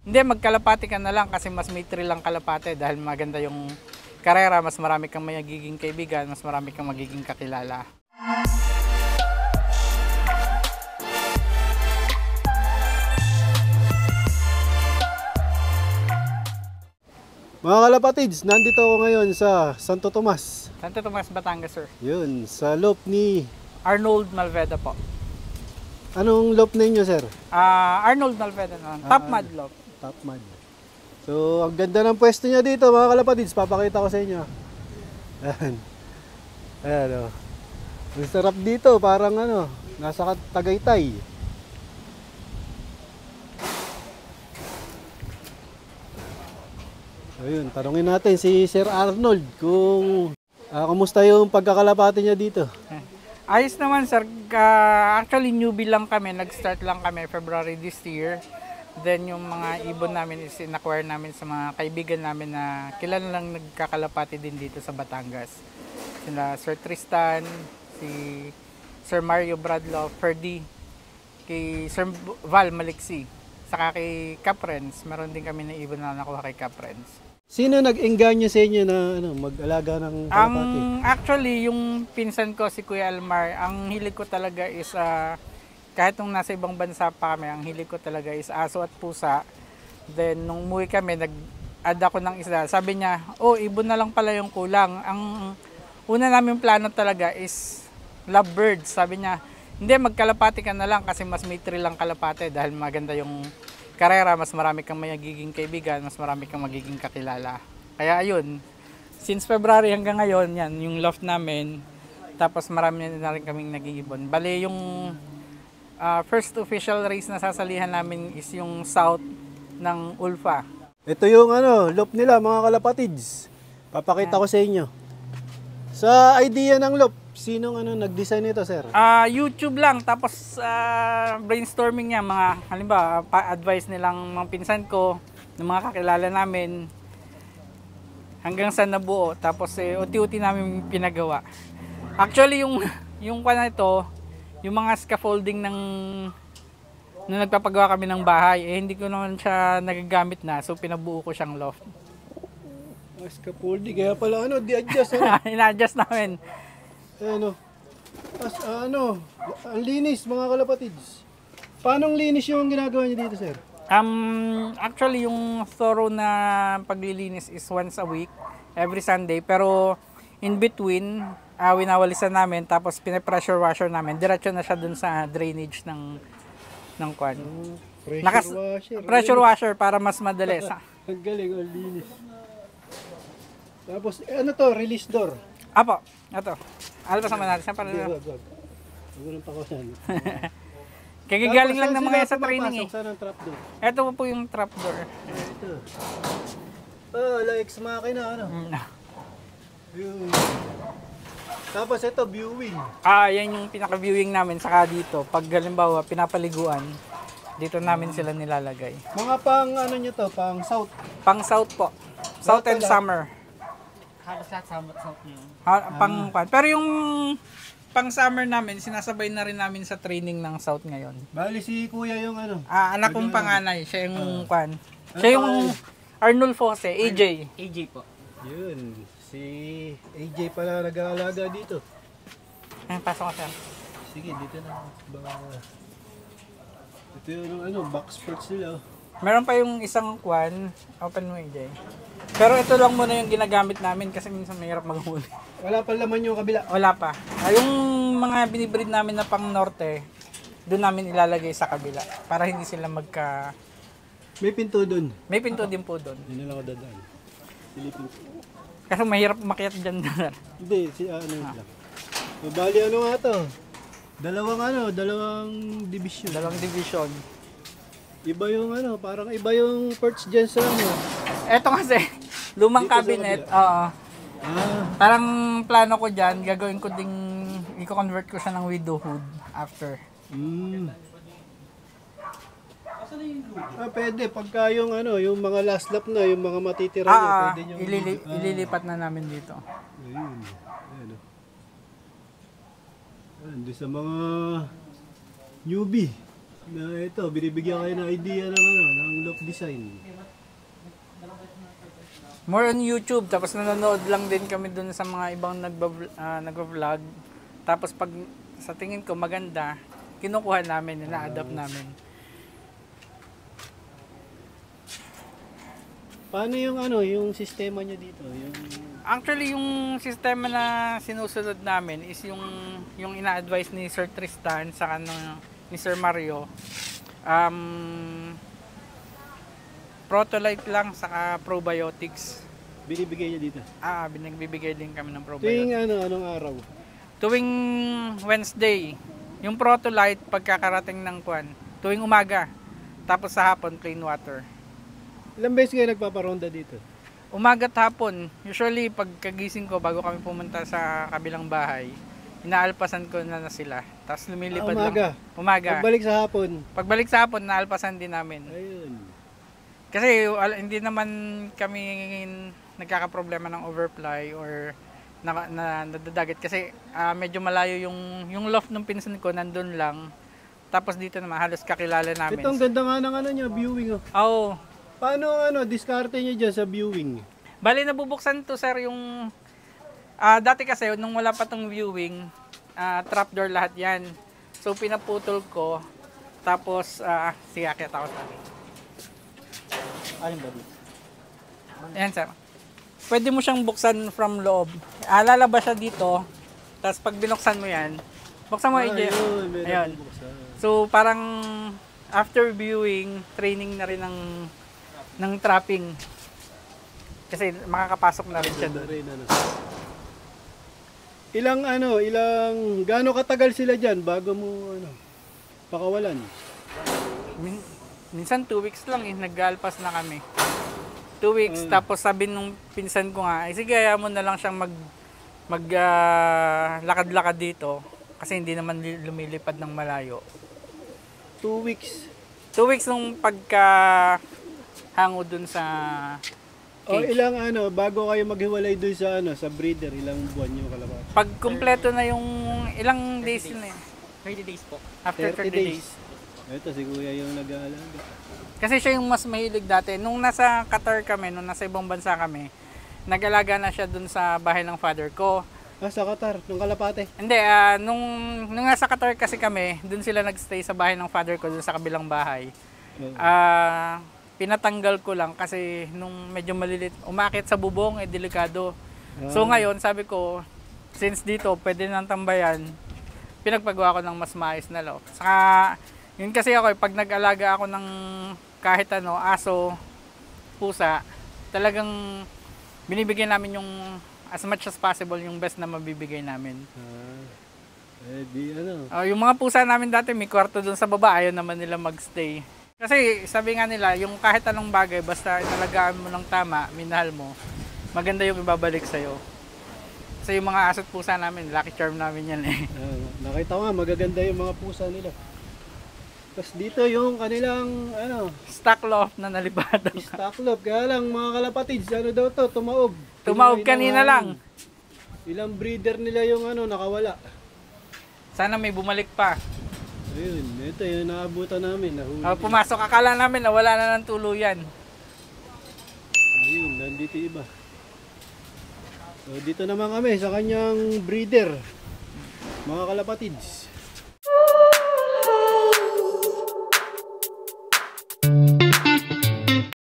Hindi, magkalapati ka na lang kasi mas may thrill lang kalapate dahil maganda yung karera, mas marami kang magiging kaibigan, mas marami kang magiging kakilala. Mga kalapatids, nandito ako ngayon sa Santo Tomas. Santo Tomas, Batangas, sir. Yun, sa loop ni Arnold Malveda po. Anong loop ninyo, sir? Arnold Malveda naman. Top Mud loop. Top Mud. So, ang ganda ng pwesto niya dito, mga kalapatids. Papakita ko sa inyo. Ayan. Ayan, o. Ang sarap dito, parang ano, nasa Tagaytay. Ayun, tanungin natin si Sir Arnold kung kumusta yung pagkakalapati niya dito. Ayos naman, sir. Actually, newbie lang kami. Nag-start lang kami February this year. Then, yung mga ibon namin is in-acquire namin sa mga kaibigan namin na kilala lang nagkakalapati din dito sa Batangas. Sila Sir Tristan, si Sir Mario Bradlow, Ferdy, kay Sir Val Maliksi, saka kay Caprens. Meron din kami na ibon na nakuha kay Caprens. Sino nag-engganyo sa inyo na mag-alaga ng kalapati? Actually, yung pinsan ko, si Kuya Almar, ang hilig ko talaga is, kahit nung nasa ibang bansa pa kami, ang hilig ko talaga is aso at pusa. Then, nung umuwi kami, nag-add ako ng isa. Sabi niya, oh, ibon na lang pala yung kulang. Ang una namin plano talaga is lovebirds. Sabi niya, hindi, magkalapati ka na lang kasi mas may thrill lang kalapate dahil maganda yung karera, mas marami kang magiging kaibigan, mas marami kang magiging kakilala. Kaya ayun, since February hanggang ngayon, yan, yung loft namin, tapos marami na rin kaming nag-iibon. Bale, yung first official race na sasalihan namin is yung south ng Ulfa. Ito yung loop nila, mga kalapatids. Papakita ko sa inyo. Sa idea ng loop, sinong nag-design nito, sir? YouTube lang, tapos brainstorming niya, mga halimbawa, pa-advise nilang mga pinsan ko, ng mga kakilala namin, hanggang sa nabuo, tapos unti-unti namin pinagawa. Actually, yung pa na ito, yung mga scaffolding nung nagpapagawa kami ng bahay, hindi ko naman siya nagagamit na, so pinabuo ko siyang loft. Scaffolding, kaya pala di-adjust. Ina-adjust namin. Ang linis, mga kalapatids. Paano linis yung ginagawa niyo dito, sir? Actually, yung thorough na paglilinis is once a week, every Sunday. Pero in between, winawalisan namin, tapos pinapressure washer namin. Diretso na siya dun sa drainage ng kwan. Pressure washer para mas madali. Ang galing, ang linis. Tapos, release door. Apo, ito. Alpasan mo natin. Wag. Huwag nang pakawasan. Kagagaling lang ng mga sa training eh. Saan ang trap door? Ito po yung trap door. Ito. Like makina, Yun. Tapos ito, viewing. Yan yung pinaka-viewing namin. Saka dito, pag halimbawa pinapaliguan, dito namin sila nilalagay. Mga pang nyo to, pang south? Pang south po. South and summer. Halos lahat south nyo. Pero yung pang summer namin, sinasabay na rin namin sa training ng south ngayon. Bali si kuya yung anak kong panganay, siya yung siya yung Arnold Fosse, AJ. AJ po. Yun, si AJ pala nag-aalaga dito. Pasok ka, sir. Sige, dito na. Ito yung box sports nila. Meron pa yung isang open mo, AJ. Pero ito lang muna yung ginagamit namin kasi minsan mahirap maghuli. Wala pa laman yung kabila? Wala pa. Yung mga binibreed namin na pang norte, doon namin ilalagay sa kabila para hindi sila May pinto doon? May pinto din po doon. Hindi na lang ako dadaan. Silipin. Kasi mahirap makiat dyan. Hindi, lang. So, bali nga to? Dalawang division. Dalawang division. Iba yung parang iba yung perch dyan sa Eto kasi, lumang dito cabinet. Oo. Parang plano ko dyan, gagawin ko ding, i-convert ko siya ng widowhood after. Pwede. Pagka yung mga last lap na, yung mga matitira na, pwede nyo. Ililipat na namin dito. Ayun. Doon sa mga newbie na ito, binibigyan kayo ng idea ng Loft Design. More on YouTube, tapos nanonood lang din kami dun sa mga ibang nagva-vlog. Tapos pag sa tingin ko maganda, kinukuha namin, ina-adapt namin. Paano yung ano, yung sistema niyo dito? Actually, yung sistema na sinusunod namin is yung ina-advise ni Sir Tristan sa ni Sir Mario. Protolite lang saka probiotics. Binibigay niya dito? Binagbibigay din kami ng probiotics. Tuwing anong araw? Tuwing Wednesday. Yung protolite pagkakarating ng kwan. Tuwing umaga. Tapos sa hapon, plain water. Ilang beses kayo nagpaparonda dito? Umaga at hapon. Usually, pagkagising ko, bago kami pumunta sa kabilang bahay, inaalpasan ko na sila. Tapos lumilipad umaga. lang. Umaga. Pagbalik sa hapon, naalpasan din namin. Ayun. Kasi hindi naman kami nagkakaproblema ng overfly or nadadagat. Kasi medyo malayo yung loft ng pinsan ko, nandun lang. Tapos dito naman, halos kakilala namin. Ito ang ganda nga ng viewing. Oo. Paano diskarte niyo dyan sa viewing? Bali, nabubuksan to sir yung... dati kasi, nung wala pa tong viewing, trapdoor lahat yan. So, pinaputol ko. Tapos, siyakit ako sa akin. Alin ba dito? Ayan sir. Pwede mo siyang buksan from loob. Lalabas siya dito. Tapos pag binuksan mo yan, buksan mo AJ. Ayun. So parang after viewing, training na rin ng trapping. Kasi makakapasok na rin siya doon. Gaano katagal sila dyan bago mo pakawalan? Minsan 2 weeks lang nag-alpas na kami. 2 weeks, tapos sabi nung pinsan ko nga, sige, kaya mo na lang siyang lakad-lakad dito kasi hindi naman lumilipad ng malayo. 2 weeks? 2 weeks nung pagka hango dun sa cage. Bago kayo maghiwalay dun sa breeder, ilang buwan yung kalapati? Pag kumpleto na yung ilang days na 30 days po. After 30 days. Ito si Kuya yung nag-aalaga. Kasi siya yung mas mahilig dati. Nung nasa Qatar kami, nung nasa ibang bansa kami, nag-alaga na siya dun sa bahay ng father ko. Sa Qatar, nung kalapate? Hindi, nung nasa Qatar kasi kami, dun sila nagstay sa bahay ng father ko, dun sa kabilang bahay. Pinatanggal ko lang kasi nung medyo malilit, umakit sa bubong, delikado. So ngayon, sabi ko, since dito, pwede nang tambayan, pinagpagawa ko ng mas maayos na loft. Saka, yun kasi ako, pag nag-alaga ako ng kahit aso, pusa, talagang binibigyan namin yung as much as possible yung best na mabibigay namin. Yung mga pusa namin dati, may kwarto dun sa baba, ayaw naman nila magstay. Kasi sabi nga nila, yung kahit anong bagay, basta inalagaan mo ng tama, minahal mo, maganda yung ibabalik sa'yo. Kasi yung mga aso't pusa namin, lucky charm namin yan eh. Nakita ko nga, magaganda yung mga pusa nila. Tapos dito yung kanilang stock loft na nalipad. Stock loft. Kaya lang mga kalapatids, tumaob. Tumaob kanina lang. Ilang breeder nila yung nakawala. Sana may bumalik pa. Ayun, ito yung naabutan namin. Pumasok, akala namin na wala na ng tuluyan. Ayun, nandito iba. So dito naman kami sa kanyang breeder. Mga kalapatids.